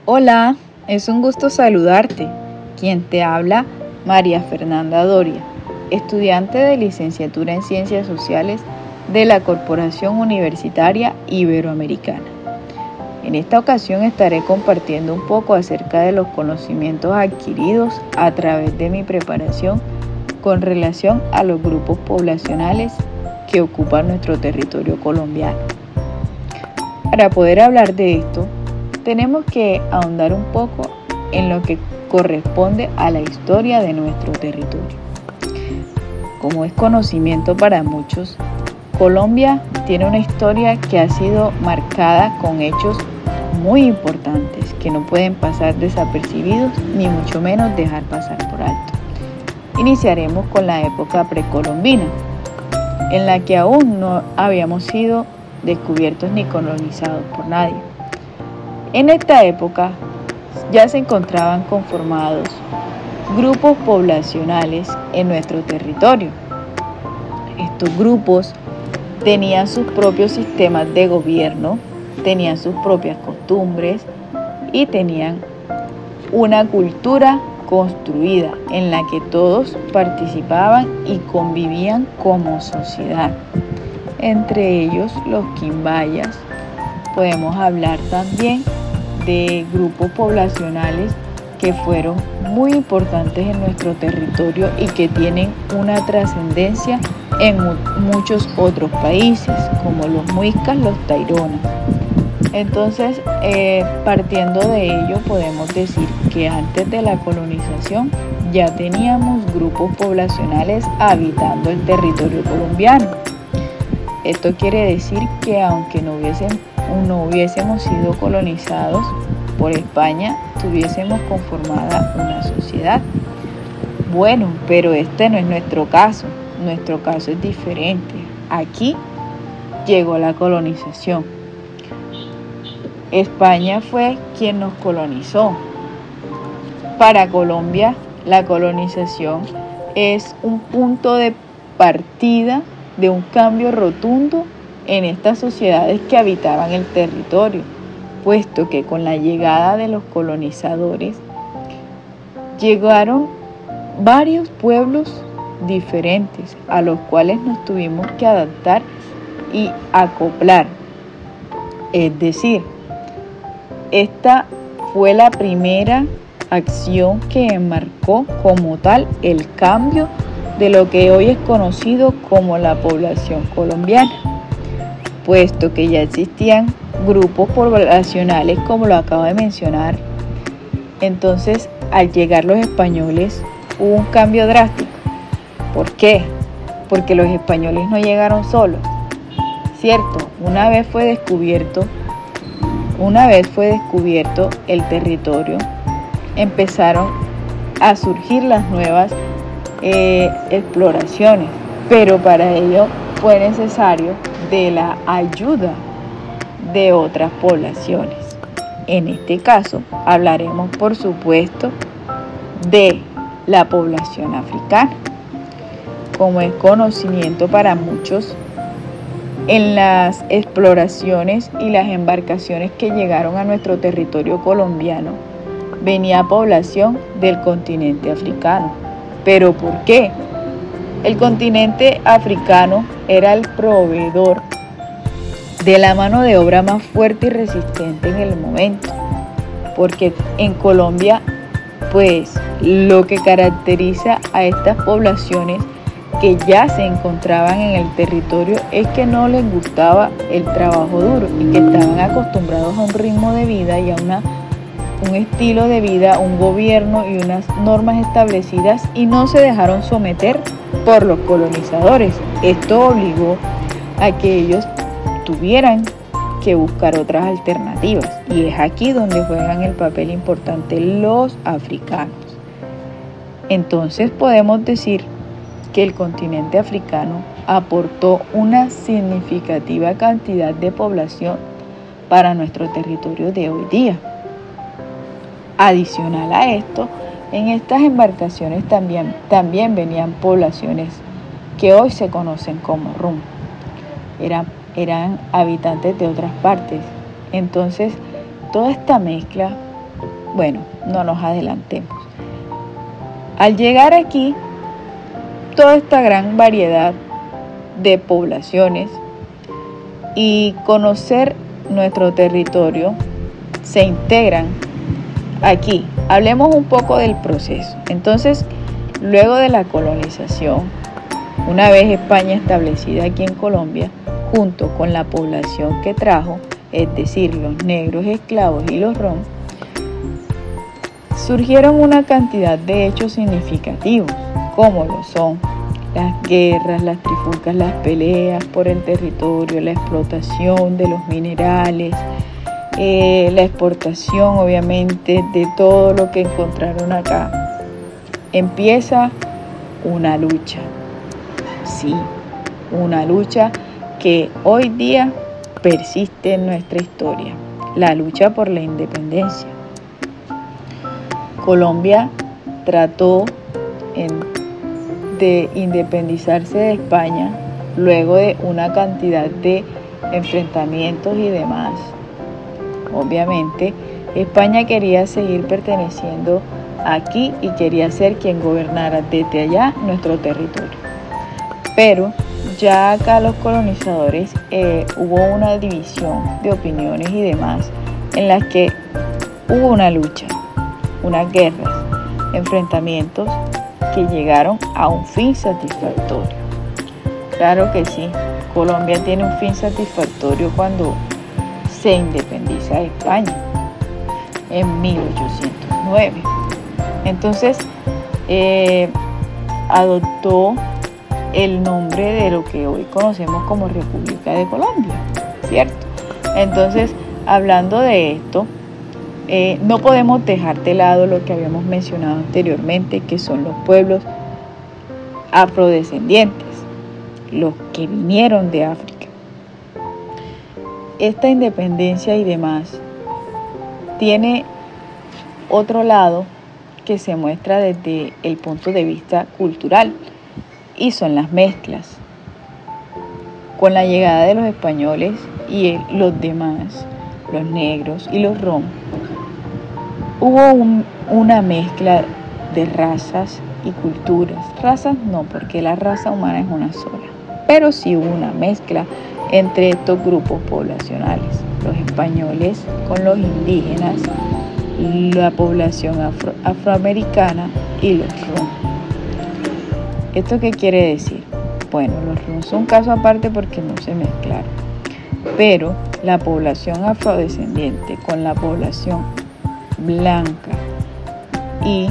Hola, es un gusto saludarte. Quien te habla, María Fernanda Doria, estudiante de licenciatura en Ciencias Sociales de la Corporación Universitaria Iberoamericana. En esta ocasión estaré compartiendo un poco acerca de los conocimientos adquiridos a través de mi preparación con relación a los grupos poblacionales que ocupan nuestro territorio colombiano. Para poder hablar de esto, tenemos que ahondar un poco en lo que corresponde a la historia de nuestro territorio. Como es conocimiento para muchos, Colombia tiene una historia que ha sido marcada con hechos muy importantes que no pueden pasar desapercibidos ni mucho menos dejar pasar por alto. Iniciaremos con la época precolombina, en la que aún no habíamos sido descubiertos ni colonizados por nadie. En esta época ya se encontraban conformados grupos poblacionales en nuestro territorio. Estos grupos tenían sus propios sistemas de gobierno, tenían sus propias costumbres y tenían una cultura construida en la que todos participaban y convivían como sociedad. Entre ellos los quimbayas. Podemos hablar también de grupos poblacionales que fueron muy importantes en nuestro territorio y que tienen una trascendencia en muchos otros países, como los muiscas, los taironas. Entonces, partiendo de ello, podemos decir que antes de la colonización ya teníamos grupos poblacionales habitando el territorio colombiano. Esto quiere decir que aunque no hubiésemos sido colonizados por España, tuviésemos conformada una sociedad. Bueno, pero este no es nuestro caso. Nuestro caso es diferente. Aquí llegó la colonización. España fue quien nos colonizó. Para Colombia, la colonización es un punto de partida de un cambio rotundo en estas sociedades que habitaban el territorio, puesto que con la llegada de los colonizadores llegaron varios pueblos diferentes a los cuales nos tuvimos que adaptar y acoplar. Es decir, esta fue la primera acción que enmarcó como tal el cambio de lo que hoy es conocido como la población colombiana, puesto que ya existían grupos poblacionales como lo acabo de mencionar. Entonces, al llegar los españoles hubo un cambio drástico. ¿Por qué? Porque los españoles no llegaron solos, ¿cierto? Una vez fue descubierto el territorio, empezaron a surgir las nuevas exploraciones, pero para ello fue necesario de la ayuda de otras poblaciones. En este caso hablaremos, por supuesto, de la población africana. Como es conocimiento para muchos, en las exploraciones y las embarcaciones que llegaron a nuestro territorio colombiano, venía población del continente africano. ¿Pero por qué? El continente africano era el proveedor de la mano de obra más fuerte y resistente en el momento, porque en Colombia, pues lo que caracteriza a estas poblaciones que ya se encontraban en el territorio es que no les gustaba el trabajo duro y que estaban acostumbrados a un ritmo de vida y a un estilo de vida, un gobierno y unas normas establecidas, y no se dejaron someter por los colonizadores. Esto obligó a que ellos tuvieran que buscar otras alternativas, y es aquí donde juegan el papel importante los africanos. Entonces podemos decir que el continente africano aportó una significativa cantidad de población para nuestro territorio de hoy día. Adicional a esto, en estas embarcaciones también venían poblaciones que hoy se conocen como rum. Eran habitantes de otras partes. Entonces, toda esta mezcla Bueno, no nos adelantemos. Al llegar aquí, toda esta gran variedad de poblaciones y conocer nuestro territorio, se integran aquí. Hablemos un poco del proceso. Entonces, luego de la colonización, una vez España establecida aquí en Colombia, junto con la población que trajo, es decir, los negros esclavos y los rom, surgieron una cantidad de hechos significativos, como lo son las guerras, las trifulcas, las peleas por el territorio, la explotación de los minerales, la exportación, obviamente, de todo lo que encontraron acá. Empieza una lucha, sí, una lucha que hoy día persiste en nuestra historia, la lucha por la independencia. Colombia trató de independizarse de España luego de una cantidad de enfrentamientos y demás. Obviamente, España quería seguir perteneciendo aquí y quería ser quien gobernara desde allá nuestro territorio. Pero ya acá los colonizadores hubo una división de opiniones y demás en las que hubo una lucha, unas guerras, enfrentamientos que llegaron a un fin satisfactorio. Claro que sí, Colombia tiene un fin satisfactorio cuando se independiza de España en 1809. Entonces adoptó el nombre de lo que hoy conocemos como República de Colombia, ¿cierto? Entonces, hablando de esto, no podemos dejar de lado lo que habíamos mencionado anteriormente, que son los pueblos afrodescendientes, los que vinieron de África. Esta independencia y demás tiene otro lado que se muestra desde el punto de vista cultural, y son las mezclas. Con la llegada de los españoles y los demás, los negros y los rom, hubo una mezcla de razas y culturas. Razas no, porque la raza humana es una sola, pero sí hubo una mezcla entre estos grupos poblacionales, los españoles con los indígenas, la población afroamericana y los rom. ¿Esto qué quiere decir? Bueno, los rom son un caso aparte porque no se mezclaron, pero la población afrodescendiente con la población blanca y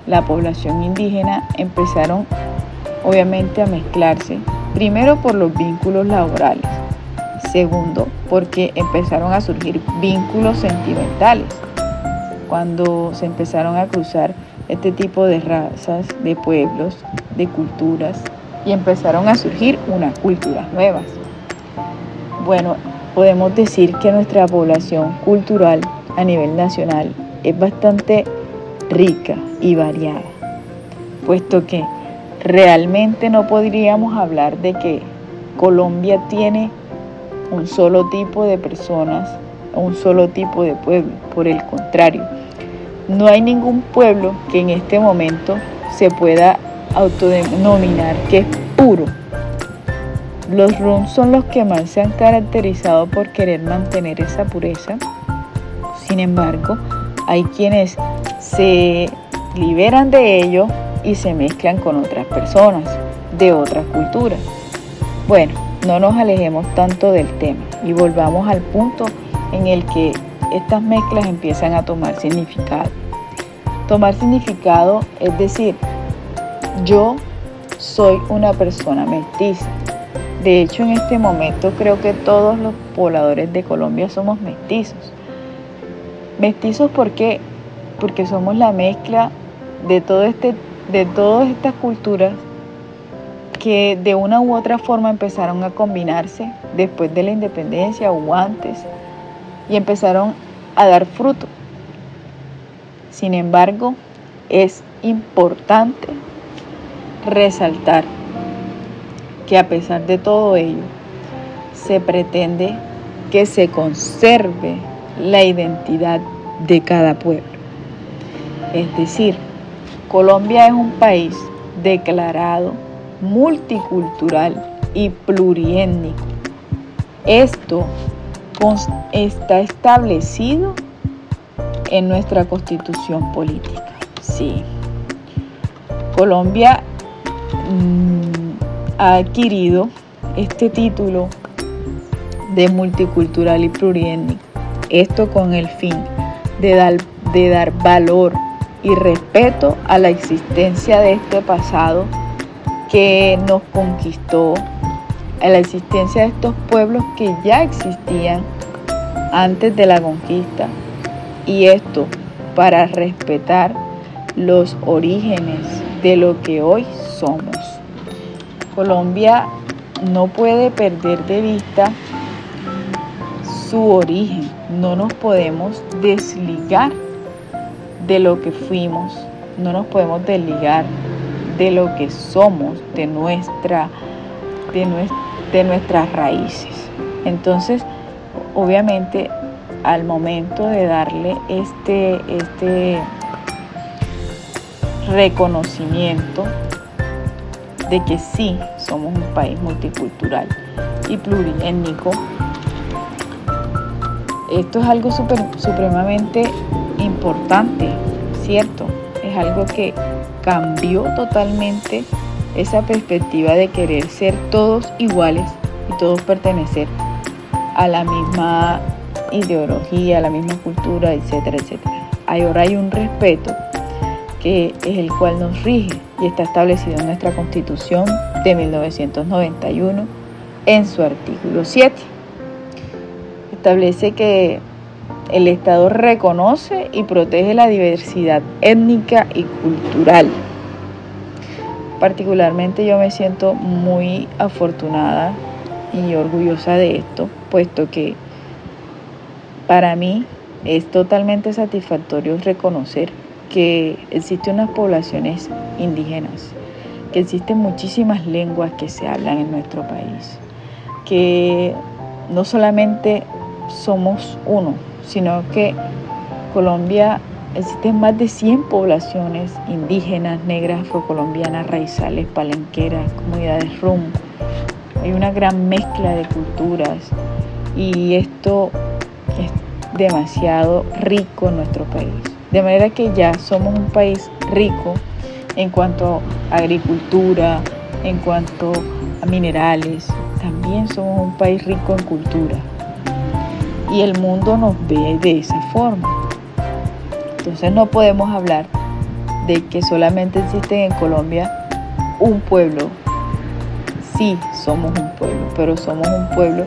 la población indígena empezaron obviamente a mezclarse, primero por los vínculos laborales, segundo porque empezaron a surgir vínculos sentimentales cuando se empezaron a cruzar este tipo de razas, de pueblos, de culturas, y empezaron a surgir unas culturas nuevas. Bueno, podemos decir que nuestra población cultural a nivel nacional es bastante rica y variada, puesto que realmente no podríamos hablar de que Colombia tiene un solo tipo de personas o un solo tipo de pueblo. Por el contrario, no hay ningún pueblo que en este momento se pueda autodenominar que es puro. Los rom son los que más se han caracterizado por querer mantener esa pureza. Sin embargo, hay quienes se liberan de ello y se mezclan con otras personas de otras culturas. Bueno, no nos alejemos tanto del tema y volvamos al punto en el que estas mezclas empiezan a tomar significado. Tomar significado es decir, yo soy una persona mestiza. De hecho, en este momento creo que todos los pobladores de Colombia somos mestizos. Mestizos, ¿por qué? Porque somos la mezcla de todas estas culturas que de una u otra forma empezaron a combinarse después de la independencia o antes y empezaron a dar fruto. Sin embargo, es importante resaltar que a pesar de todo ello, se pretende que se conserve la identidad de cada pueblo. Es decir, Colombia es un país declarado multicultural y pluriétnico. Esto está establecido en nuestra Constitución política. Sí. Colombia ha adquirido este título de multicultural y pluriétnico. Esto con el fin de dar valor y respeto a la existencia de este pasado que nos conquistó, a la existencia de estos pueblos que ya existían antes de la conquista, y esto para respetar los orígenes de lo que hoy somos. Colombia no puede perder de vista su origen, no nos podemos desligar de lo que fuimos, no nos podemos desligar de lo que somos, de nuestras raíces. Entonces, obviamente, al momento de darle este reconocimiento de que sí somos un país multicultural y pluriétnico, esto es algo supremamente importante, ¿cierto? Es algo que cambió totalmente esa perspectiva de querer ser todos iguales y todos pertenecer a la misma ideología, a la misma cultura, etcétera, etcétera. Ahora hay un respeto que es el cual nos rige y está establecido en nuestra Constitución de 1991 en su artículo 7. Establece que el Estado reconoce y protege la diversidad étnica y cultural. Particularmente yo me siento muy afortunada y orgullosa de esto, puesto que para mí es totalmente satisfactorio reconocer que existen unas poblaciones indígenas, que existen muchísimas lenguas que se hablan en nuestro país, que no solamente somos uno, sino que Colombia existen más de 100 poblaciones indígenas, negras, afrocolombianas, raizales, palenqueras, comunidades rum. Hay una gran mezcla de culturas y esto es demasiado rico en nuestro país. De manera que ya somos un país rico en cuanto a agricultura, en cuanto a minerales. También somos un país rico en cultura. Y el mundo nos ve de esa forma. Entonces no podemos hablar de que solamente existe en Colombia un pueblo. Sí, somos un pueblo, pero somos un pueblo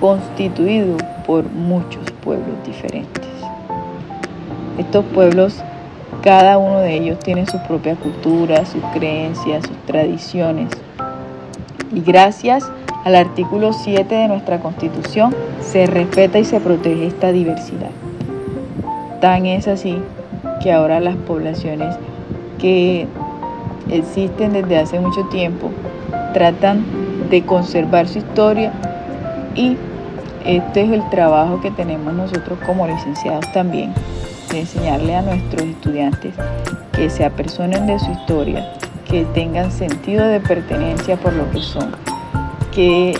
constituido por muchos pueblos diferentes. Estos pueblos, cada uno de ellos tiene su propia cultura, sus creencias, sus tradiciones. Y gracias al artículo 7 de nuestra Constitución se respeta y se protege esta diversidad. Tan es así que ahora las poblaciones que existen desde hace mucho tiempo tratan de conservar su historia, y este es el trabajo que tenemos nosotros como licenciados también, de enseñarle a nuestros estudiantes que se apersonen de su historia, que tengan sentido de pertenencia por lo que son, que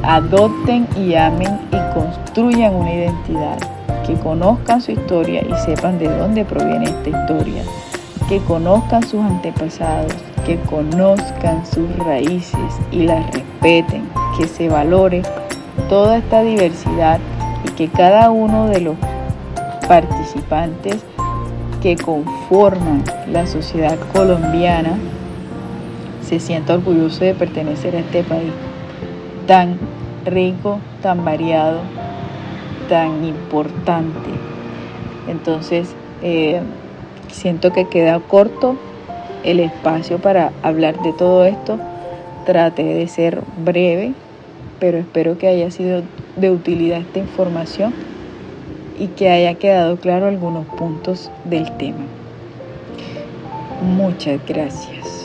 adopten y amen y construyan una identidad, que conozcan su historia y sepan de dónde proviene esta historia, que conozcan sus antepasados, que conozcan sus raíces y las respeten, que se valore toda esta diversidad y que cada uno de los participantes que conforman la sociedad colombiana se sienta orgulloso de pertenecer a este país tan rico, tan variado, tan importante. Entonces, siento que queda corto el espacio para hablar de todo esto. Traté de ser breve, pero espero que haya sido de utilidad esta información y que haya quedado claro algunos puntos del tema. Muchas gracias.